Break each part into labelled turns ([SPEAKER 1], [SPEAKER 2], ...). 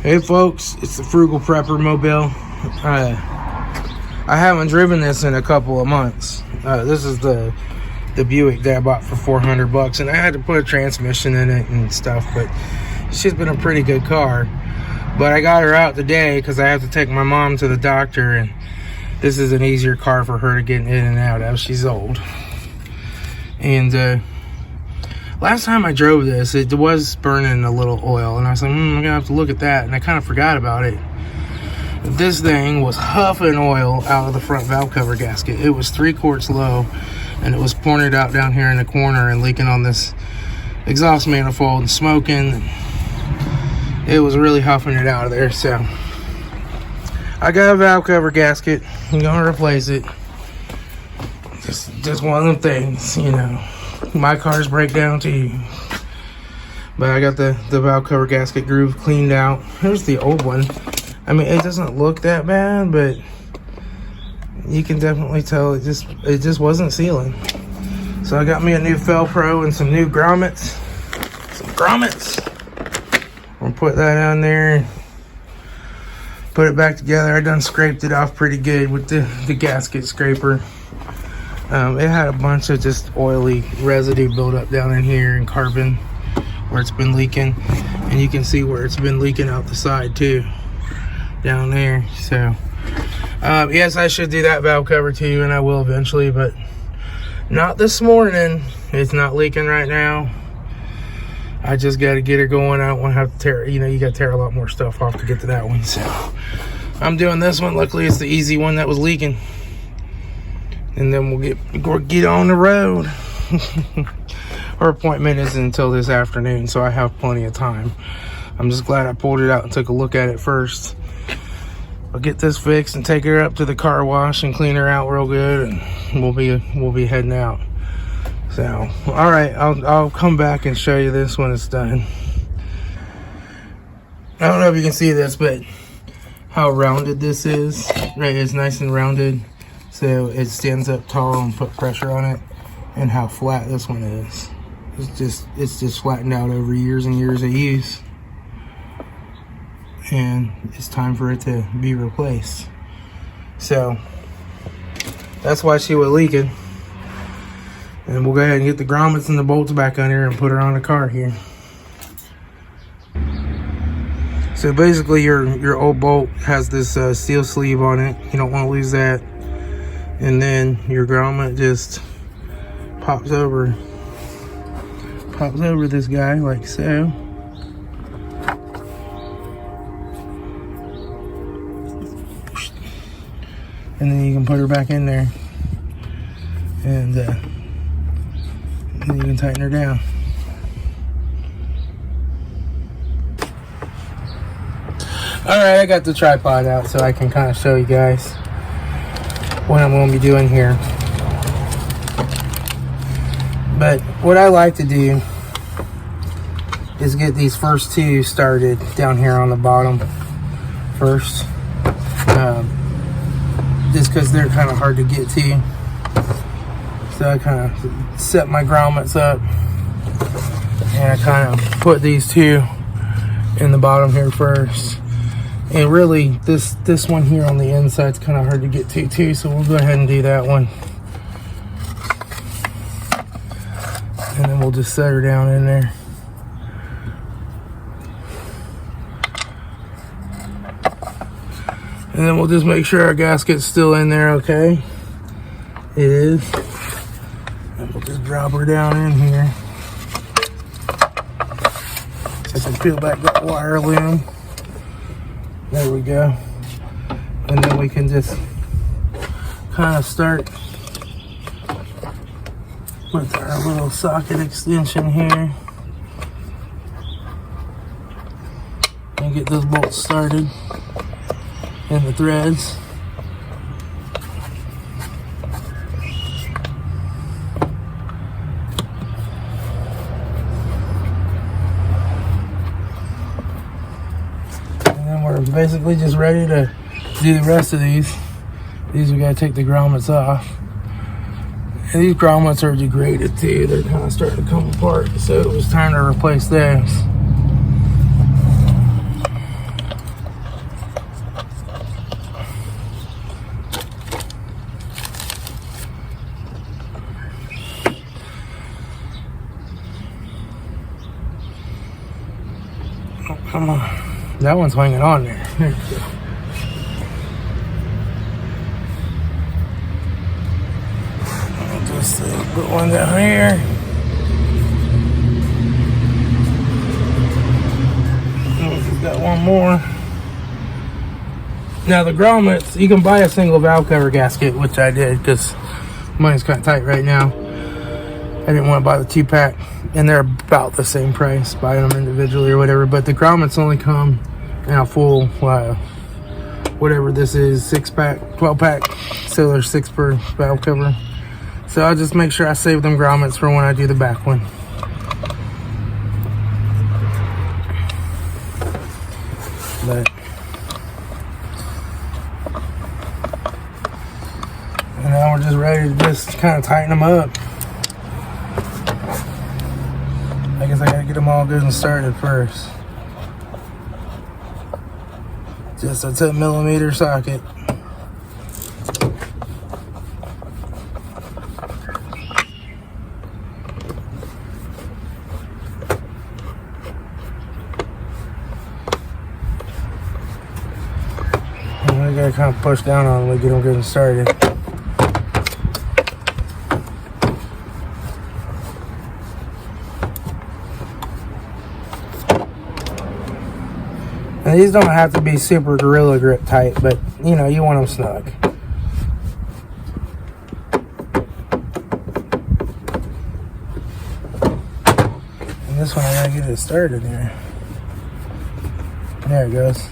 [SPEAKER 1] Hey folks, it's the FrugalPrepper Mobile. I haven't driven this in a couple of months. This is the Buick that I bought for $400, and I had to put a transmission in it and stuff, but she's been a pretty good car. But I got her out today because I have to take my mom to the doctor, and this is an easier car for her to get in and out of. She's old. And last time I drove this, it was burning a little oil, and I was like, I'm gonna have to look at that, and I kind of forgot about it. This thing was huffing oil out of the front valve cover gasket. It was 3 quarts low, and it was pouring it out down here in the corner and leaking on this exhaust manifold and smoking. It was really huffing it out of there. So I got a valve cover gasket. I'm gonna replace it. Just one of them things, you know. My cars break down too. But I got the valve cover gasket groove cleaned out. Here's the old one. I mean, it doesn't look that bad, but you can definitely tell it just wasn't sealing. So I got me a new Felpro and some new grommets. I'm gonna put that on there, put it back together. I done scraped it off pretty good with the gasket scraper. It had a bunch of just oily residue built up down in here and carbon where it's been leaking, and you can see where it's been leaking out the side too, down there. So yes, I should do that valve cover too, and I will eventually, but not this morning. It's not leaking right now. I just got to get her going. I don't want to have to tear, you know, you got to tear a lot more stuff off to get to that one. So I'm doing this one. Luckily it's the easy one that was leaking, and then we'll get on the road. Our appointment isn't until this afternoon, so I have plenty of time. I'm just glad I pulled it out and took a look at it first. I'll get this fixed and take her up to the car wash and clean her out real good, and we'll be heading out. So, all right, I'll come back and show you this when it's done. I don't know if you can see this, but how rounded this is. Right, it's nice and rounded, so it stands up tall and put pressure on it. And how flat this one is. It's just flattened out over years and years of use, and it's time for it to be replaced. So that's why she was leaking. And we'll go ahead and get the grommets and the bolts back on here and put her on the car here. So basically your old bolt has this steel sleeve on it. You don't want to lose that. And then your grommet just pops over this guy like so. And then you can put her back in there, and then you can tighten her down. Alright, I got the tripod out so I can kind of show you guys what I'm going to be doing here. But what I like to do is get these first two started down here on the bottom first. Just because they're kind of hard to get to. So I kind of set my grommets up, and I kind of put these two in the bottom here first. And really, this one here on the inside is kind of hard to get to too, so we'll go ahead and do that one. And then we'll just set her down in there. And then we'll just make sure our gasket's still in there, okay? It is. And we'll just drop her down in here. I can peel back that wire loom. There we go. And then we can just kind of start with our little socket extension here. And get those bolts started in the threads. And then we're basically just ready to do the rest of these. These we gotta take the grommets off. And these grommets are degraded too. They're kind of starting to come apart. So it was time to replace those. Come on. That one's hanging on there. There you go. I'll just put one down here. We've got one more. Now the grommets, you can buy a single valve cover gasket, which I did because mine's kind of tight right now. I didn't want to buy the 2-pack, and they're about the same price, buying them individually or whatever. But the grommets only come in a full, whatever this is, 6-pack, 12-pack. So there's 6 per valve cover. So I'll just make sure I save them grommets for when I do the back one. But and now we're just ready to just kind of tighten them up. I guess I gotta get them all good and started first. Just a 10mm socket. And I gotta kind of push down on them to get them good and started. And these don't have to be super Gorilla Grip tight, but you know, you want them snug. And this one I gotta get it started here. There it goes.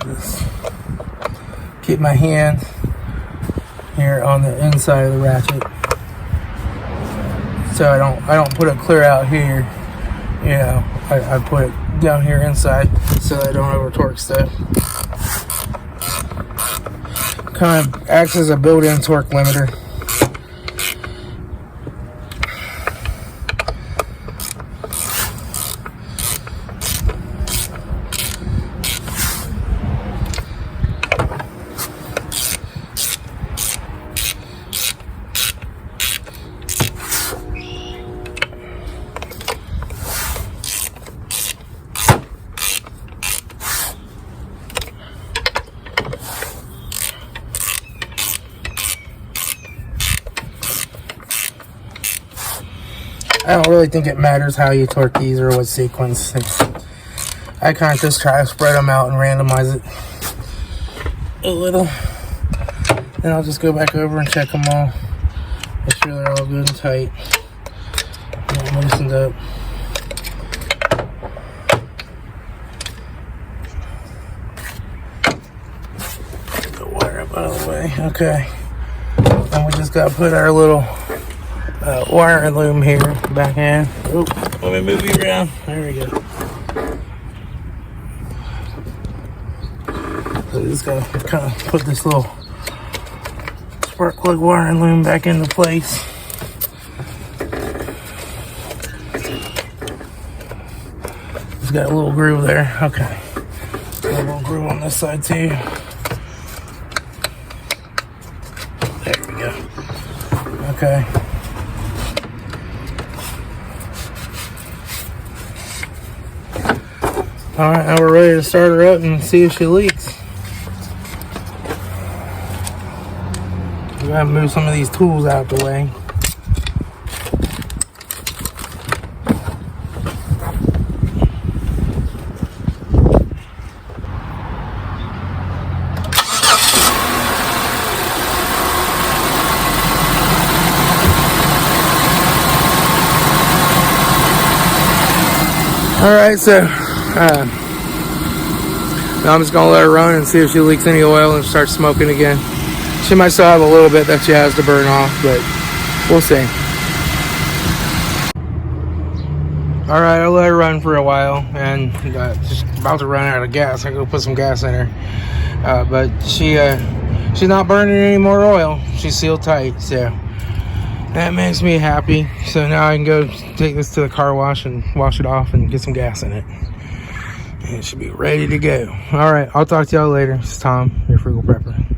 [SPEAKER 1] Just keep my hand here on the inside of the ratchet, so I don't put it clear out here. You know, I put it down here inside so I don't over torque stuff. Kind of acts as a built-in torque limiter. I don't really think it matters how you torque these or what sequence. I kind of just try to spread them out and randomize it a little. Then I'll just go back over and check them all. Make sure they're all good and tight. And loosened up. Get the wire up out of the way. Okay. And we just got to put our little wire and loom here back in. Oop, let me move you around. There we go. So we just gotta kind of put this little spark plug wire and loom back into place. It's got a little groove there. Okay. Got a little groove on this side too. There we go. Okay. Alright, now we're ready to start her up and see if she leaks. We gotta move some of these tools out the way. Alright, so now I'm just going to let her run and see if she leaks any oil and starts smoking again. She might still have a little bit that she has to burn off, but we'll see. Alright, I'll let her run for a while, and just about to run out of gas. I go put some gas in her. But she's not burning any more oil. She's sealed tight, so that makes me happy. So now I can go take this to the car wash and wash it off and get some gas in it. And it should be ready to go. Alright, I'll talk to y'all later. It's Tom, your Frugal Prepper.